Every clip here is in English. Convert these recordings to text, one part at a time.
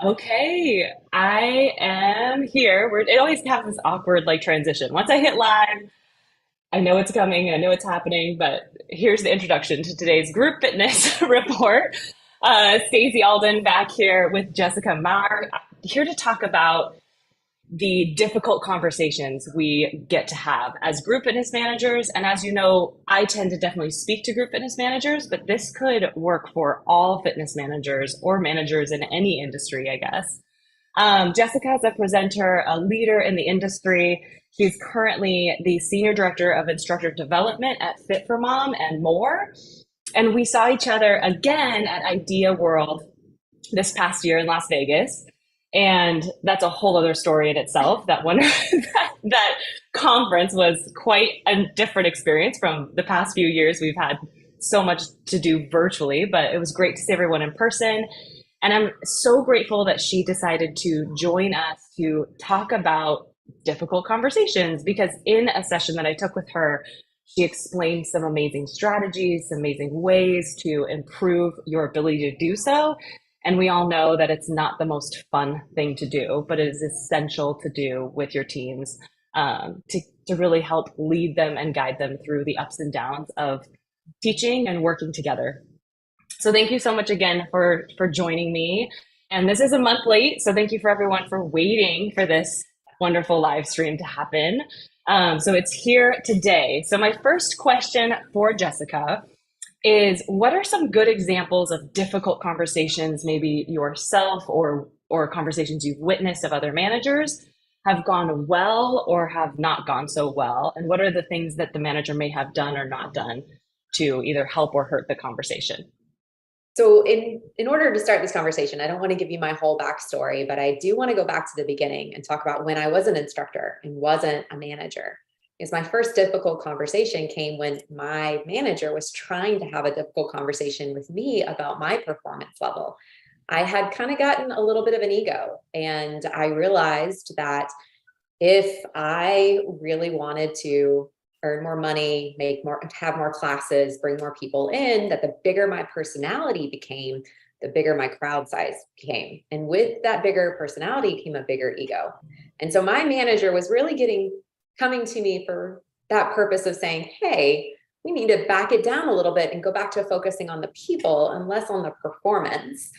Okay, I am here. It always has this awkward transition. Once I hit live, I know it's coming, I know it's happening, but here's the introduction to today's group fitness report. Stacey Alden back here with Jessica Maurer, here to talk about the difficult conversations we get to have as group fitness managers. And as you know, I tend to definitely speak to group fitness managers, but this could work for all fitness managers or managers in any industry, I guess. Jessica is a presenter, a leader in the industry. She's currently the Senior Director of Instructor Development at Fit for Mom and more. And we saw each other again at Idea World this past year in Las Vegas. And that's a whole other story in itself. That one, that conference was quite a different experience from the past few years. We've had so much to do virtually, but it was great to see everyone in person. And I'm so grateful that she decided to join us to talk about difficult conversations because in a session that I took with her, she explained some amazing strategies, some amazing ways to improve your ability to do so. And we all know that it's not the most fun thing to do, but it is essential to do with your teams to really help lead them and guide them through the ups and downs of teaching and working together. So thank you so much again for joining me. And this is a month late, so thank you for everyone for waiting for this wonderful live stream to happen. So it's here today. So my first question for Jessica is, what are some good examples of difficult conversations, maybe yourself or conversations you've witnessed of other managers have gone well or have not gone so well? And what are the things that the manager may have done or not done to either help or hurt the conversation? So in order to start this conversation, I don't want to give you my whole backstory, but I do want to go back to the beginning and talk about when I was an instructor and wasn't a manager. Because my first difficult conversation came when my manager was trying to have a difficult conversation with me about my performance level. I had kind of gotten a little bit of an ego, and I realized that if I really wanted to earn more money, make more, have more classes, bring more people in, that the bigger my personality became, the bigger my crowd size became. And with that bigger personality came a bigger ego. And so my manager was really coming to me for that purpose of saying, hey, we need to back it down a little bit and go back to focusing on the people and less on the performance.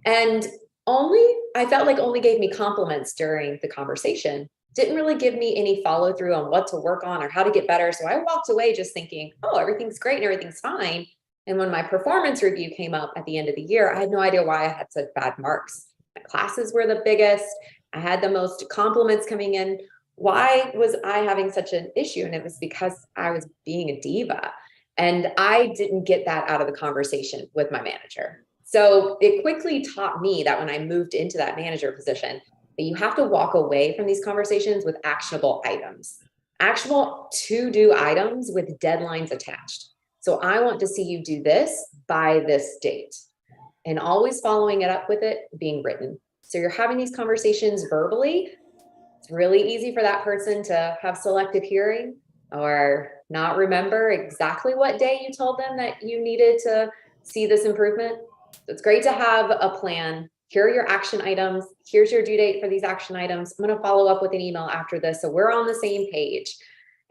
And I felt like only gave me compliments during the conversation, didn't really give me any follow through on what to work on or how to get better. So I walked away just thinking, oh, everything's great and everything's fine. And when my performance review came up at the end of the year, I had no idea why I had such bad marks. My classes were the biggest. I had the most compliments coming in. Why was I having such an issue? And it was because I was being a diva. And I didn't get that out of the conversation with my manager. So it quickly taught me that when I moved into that manager position, that you have to walk away from these conversations with actionable items, actionable to-do items with deadlines attached. So I want to see you do this by this date, and always following it up with it being written. So you're having these conversations verbally. It's really easy for that person to have selective hearing or not remember exactly what day you told them that you needed to see this improvement. So it's great to have a plan. Here are your action items. Here's your due date for these action items. I'm going to follow up with an email after this, so we're on the same page.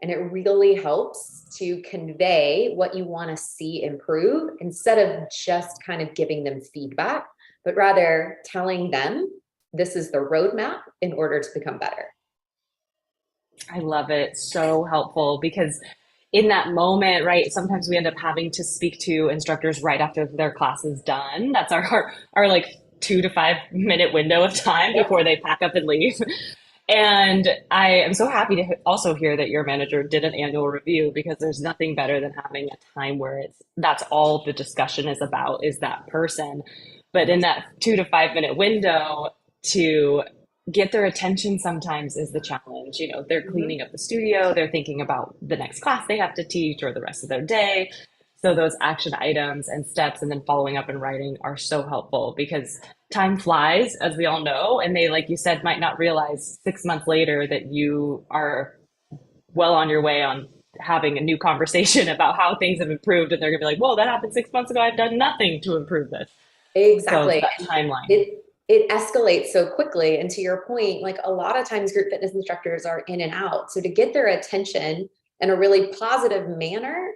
And it really helps to convey what you want to see improve instead of just kind of giving them feedback, but rather telling them this is the roadmap in order to become better. I love it. So helpful because in that moment, right, sometimes we end up having to speak to instructors right after their class is done. That's our like 2 to 5 minute window of time Yep. before they pack up and leave. And I am so happy to also hear that your manager did an annual review because there's nothing better than having a time where that's all the discussion is about is that person. But in that 2 to 5 minute window to get their attention sometimes is the challenge. You know, they're Mm-hmm. cleaning up the studio, they're thinking about the next class they have to teach or the rest of their day. So those action items and steps and then following up and writing are so helpful because time flies, as we all know, and they, like you said, might not realize 6 months later that you are well on your way on having a new conversation about how things have improved, and they're gonna be like, "Whoa, that happened 6 months ago. I've done nothing to improve this." So it's Exactly. that And timeline. it escalates so quickly. And to your point, like a lot of times group fitness instructors are in and out. So to get their attention in a really positive manner,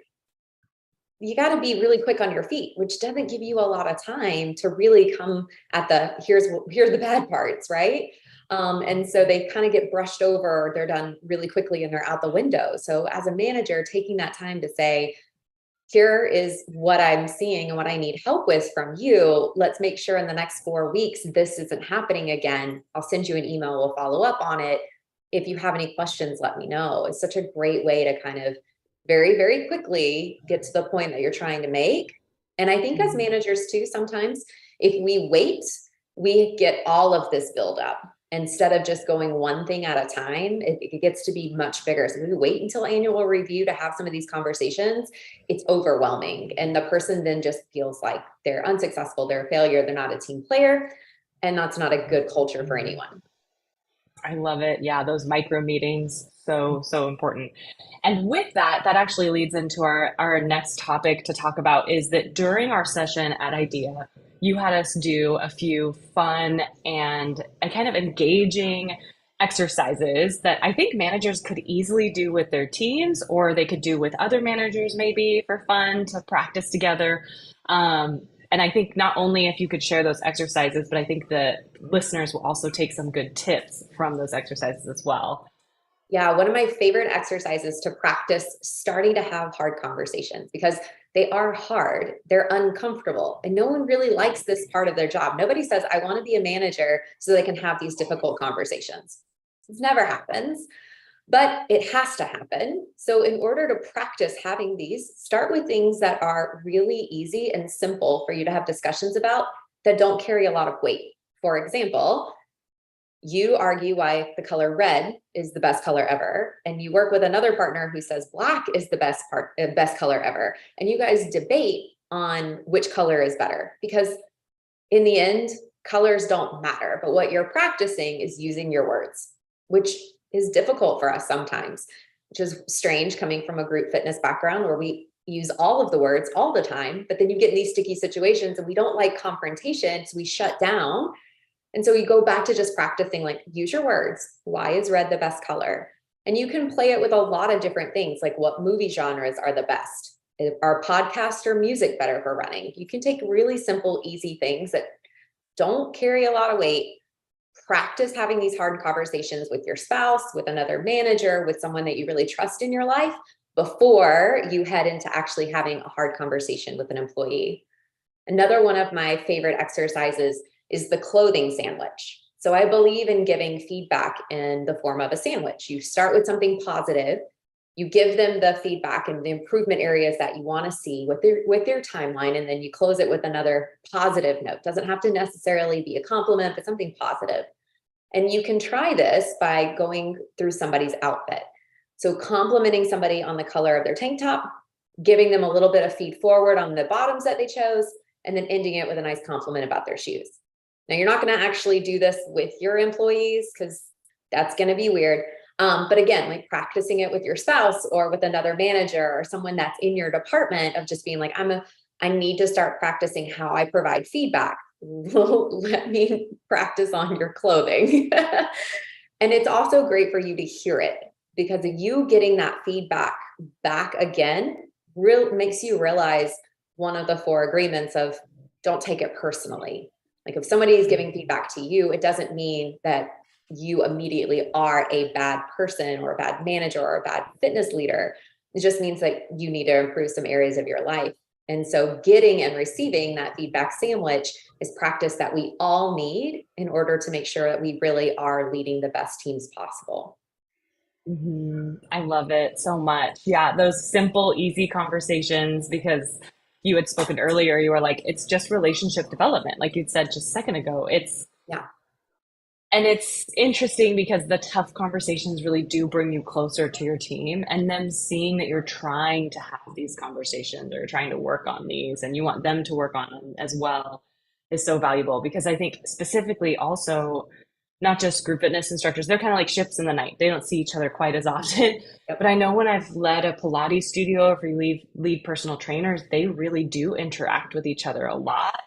you got to be really quick on your feet, which doesn't give you a lot of time to really come at the here's the bad parts, right? And so they kind of get brushed over, they're done really quickly and they're out the window. So as a manager, taking that time to say, here is what I'm seeing and what I need help with from you. Let's make sure in the next 4 weeks, this isn't happening again. I'll send you an email, we'll follow up on it. If you have any questions, let me know. It's such a great way to kind of very, very quickly get to the point that you're trying to make. And I think as managers too, sometimes if we wait, we get all of this buildup instead of just going one thing at a time. It gets to be much bigger. So if we wait until annual review to have some of these conversations, it's overwhelming. And the person then just feels like they're unsuccessful, they're a failure, they're not a team player. And that's not a good culture for anyone. I love it. Yeah, those micro meetings, so important. And with that, that actually leads into our next topic to talk about is that during our session at IDEA, you had us do a few fun and kind of engaging exercises that I think managers could easily do with their teams, or they could do with other managers maybe for fun to practice together. And I think not only if you could share those exercises, but I think the listeners will also take some good tips from those exercises as well. Yeah, one of my favorite exercises to practice starting to have hard conversations because they are hard, they're uncomfortable, and no one really likes this part of their job. Nobody says, I want to be a manager so they can have these difficult conversations. It never happens, but it has to happen. So, in order to practice having these, start with things that are really easy and simple for you to have discussions about that don't carry a lot of weight. For example, you argue why the color red is the best color ever, and you work with another partner who says black is the best color ever, and you guys debate on which color is better, because in the end colors don't matter, but what you're practicing is using your words, which is difficult for us sometimes, which is strange coming from a group fitness background where we use all of the words all the time, but then you get in these sticky situations and we don't like confrontation, so we shut down. And so you go back to just practicing, like, use your words. Why is red the best color? And you can play it with a lot of different things, like what movie genres are the best? Are podcast or music better for running? You can take really simple, easy things that don't carry a lot of weight. Practice having these hard conversations with your spouse, with another manager, with someone that you really trust in your life before you head into actually having a hard conversation with an employee. Another one of my favorite exercises is the clothing sandwich. So I believe in giving feedback in the form of a sandwich. You start with something positive, you give them the feedback and the improvement areas that you want to see with their timeline, and then you close it with another positive note. Doesn't have to necessarily be a compliment, but something positive. And you can try this by going through somebody's outfit. So complimenting somebody on the color of their tank top, giving them a little bit of feed forward on the bottoms that they chose, and then ending it with a nice compliment about their shoes. Now, you're not going to actually do this with your employees because that's going to be weird. But again, like practicing it with your spouse or with another manager or someone that's in your department, of just being like, I need to start practicing how I provide feedback. Let me practice on your clothing. And it's also great for you to hear it, because you getting that feedback back again makes you realize one of the 4 agreements of don't take it personally. Like if somebody is giving feedback to you, it doesn't mean that you immediately are a bad person or a bad manager or a bad fitness leader. It just means that you need to improve some areas of your life. And so getting and receiving that feedback sandwich is practice that we all need in order to make sure that we really are leading the best teams possible. I love it so much. Yeah, those simple, easy conversations, because you had spoken earlier, you were like, it's just relationship development. Like you'd said just a second ago, Yeah. and it's interesting because the tough conversations really do bring you closer to your team. And them seeing that you're trying to have these conversations or trying to work on these and you want them to work on them as well is so valuable. Because I think specifically also, not just group fitness instructors, they're kind of like ships in the night. They don't see each other quite as often. Yep. But I know when I've led a Pilates studio, or if you lead personal trainers, they really do interact with each other a lot.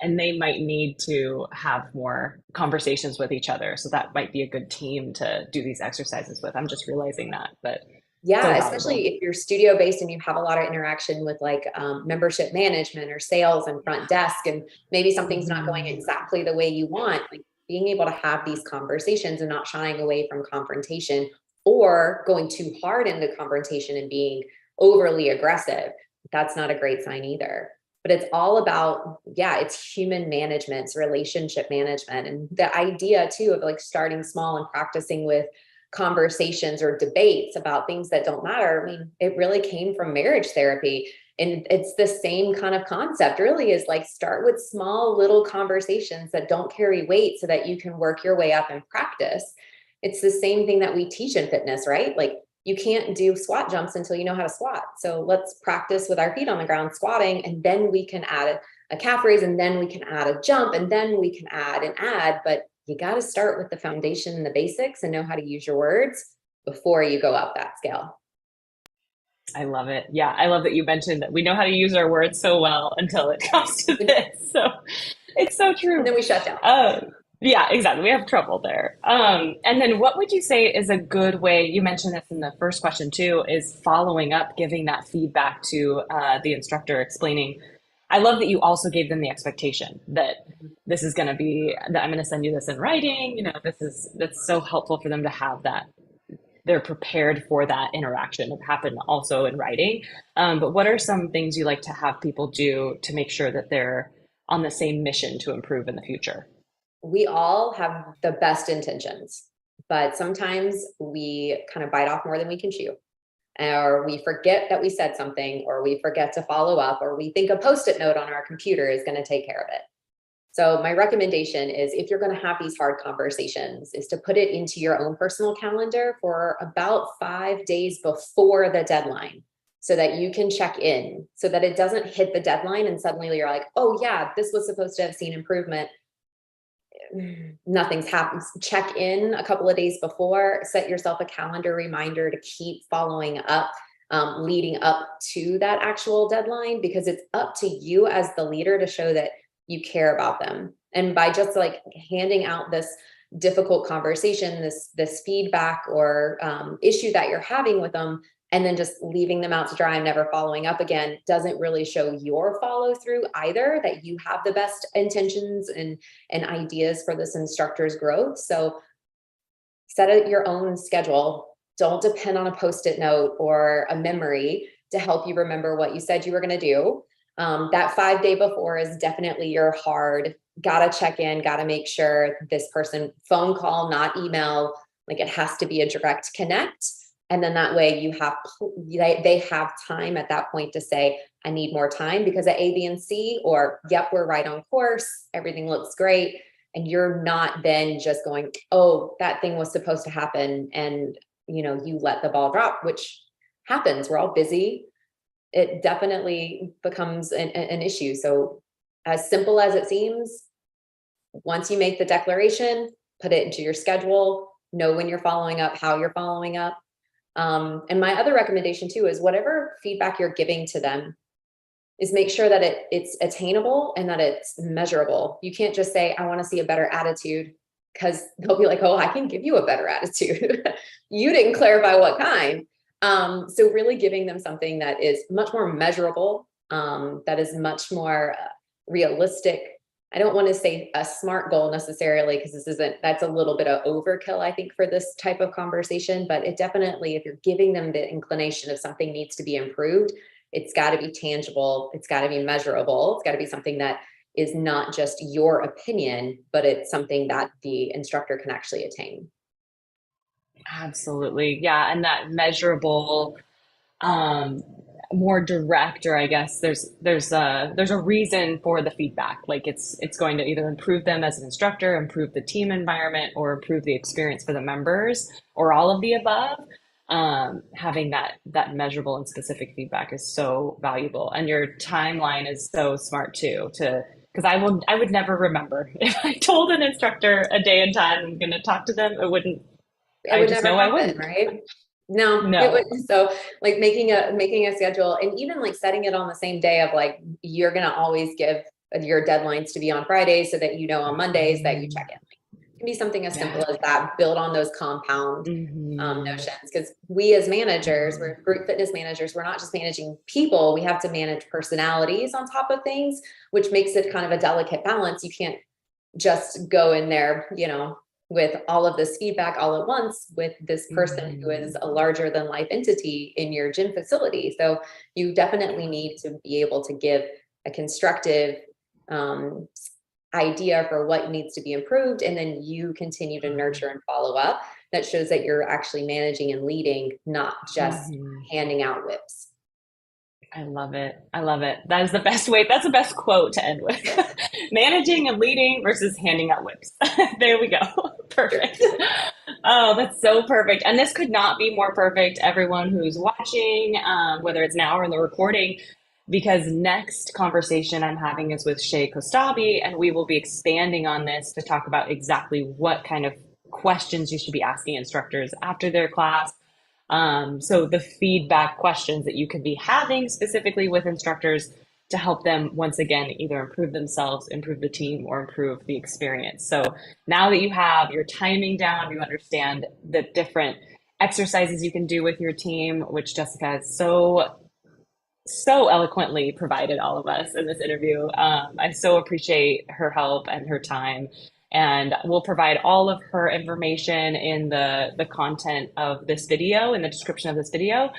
and they might need to have more conversations with each other. So that might be a good team to do these exercises with. I'm just realizing that, but so Yeah, especially valuable. if you're studio based and you have a lot of interaction with like membership management or sales and front desk, and maybe something's not going Mhm. exactly the way you want, like being able to have these conversations and not shying away from confrontation or going too hard into confrontation and being overly aggressive. That's not a great sign either. But it's all about, yeah, it's human management, it's relationship management. And the idea too of like starting small and practicing with conversations or debates about things that don't matter. I mean, it really came from marriage therapy. And it's the same kind of concept, really, is like start with small little conversations that don't carry weight so that you can work your way up and practice. It's the same thing that we teach in fitness, right? Like you can't do squat jumps until you know how to squat. So let's practice with our feet on the ground squatting, and then we can add a calf raise, and then we can add a jump, and then we can add and add. But you got to start with the foundation and the basics and know how to use your words before you go up that scale. I love it. Yeah, I love that you mentioned that we know how to use our words so well until it comes to And this. So it's so true. then we shut down. Uh, yeah, exactly. We have trouble there. And then what would you say is a good way? You mentioned this in the first question too, is following up, giving that feedback to the instructor, explaining. I love that you also gave them the expectation that this is going to be, that I'm going to send you this in writing. You know, that's so helpful for them to have that. They're prepared for that interaction to happen also in writing. But what are some things you like to have people do to make sure that they're on the same mission to improve in the future? We all have the best intentions, but sometimes we kind of bite off more than we can chew. Or we forget that we said something, or we forget to follow up, or we think a post-it note on our computer is going to take care of it. So my recommendation is, if you're going to have these hard conversations, is to put it into your own personal calendar for about 5 days before the deadline, so that you can check in, so that it doesn't hit the deadline and suddenly you're like, oh yeah, this was supposed to have seen improvement. Nothing's happened. Check in a couple of days before, set yourself a calendar reminder to keep following up, leading up to that actual deadline, because it's up to you as the leader to show that you care about them. And by just like handing out this difficult conversation, this feedback or issue that you're having with them, and then just leaving them out to dry and never following up again, doesn't really show your follow through either, that you have the best intentions and ideas for this instructor's growth. So set out your own schedule. Don't depend on a post-it note or a memory to help you remember what you said you were going to do. That 5 day before is definitely your hard, gotta check in, gotta make sure this person, phone call, not email, like it has to be a direct connect. And then that way you have, they have time at that point to say, I need more time because of A, B, and C, or yep, we're right on course. Everything looks great. And you're not then just going, oh, that thing was supposed to happen. And, you let the ball drop, which happens. We're all busy. It definitely becomes an issue. So as simple as it seems, once you make the declaration, put it into your schedule, know when you're following up, how you're following up. And my other recommendation too is whatever feedback you're giving to them is make sure that it's attainable and that it's measurable. You can't just say, I want to see a better attitude, because they'll be like, oh, I can give you a better attitude. You didn't clarify what kind. So really giving them something that is much more measurable, that is much more realistic. I don't want to say a SMART goal necessarily, because that's a little bit of overkill, I think, for this type of conversation, but it definitely, if you're giving them the inclination of something needs to be improved, it's got to be tangible. It's got to be measurable. It's got to be something that is not just your opinion, but it's something that the instructor can actually attain. Absolutely. Yeah. And that measurable, um, more direct, or I guess there's a reason for the feedback. Like it's going to either improve them as an instructor, improve the team environment, or improve the experience for the members, or all of the above. Having that measurable and specific feedback is so valuable. And your timeline is so smart too, to because I would never remember if I told an instructor a day and time I'm going to talk to them. It wouldn't. It I would just never know I happen, wouldn't. right? No, it No. would. So like making a schedule, and even like setting it on the same day of like, you're going to always give your deadlines to be on Fridays so that you know on Mondays that you check in. Mm, It can be something as yeah. simple as that, build on those compound Hmm. notions. Because we as managers, Hmm. we're group fitness managers, we're not just managing people, we have to manage personalities on top of things, which makes it kind of a delicate balance. You can't just go in there, with all of this feedback all at once with this person who is Hmm. a larger than life entity in your gym facility. So you definitely need to be able to give a constructive um, idea for what needs to be improved. And then you continue to nurture and follow up. That shows that you're actually managing and leading, not just Hmm. handing out whips. I love it. I love it. That is the best way. That's the best quote to end with. Managing and leading versus handing out whips. There we go. Perfect. Oh, that's so perfect. And this could not be more perfect, everyone who's watching, whether it's now or in the recording, because next conversation I'm having is with Shay Kostabi, and we will be expanding on this to talk about exactly what kind of questions you should be asking instructors after their class. So the feedback questions that you could be having specifically with instructors to help them once again either improve themselves, improve the team, or improve the experience. So now that you have your timing down, you understand the different exercises you can do with your team, which Jessica has so eloquently provided all of us in this interview. I so appreciate her help and her time. And we'll provide all of her information in the content of this video, in the description of this video.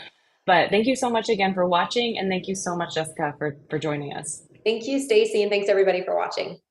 But thank you so much again for watching. And thank you so much, Jessica, for joining us. Thank you, Stacy, and thanks everybody for watching.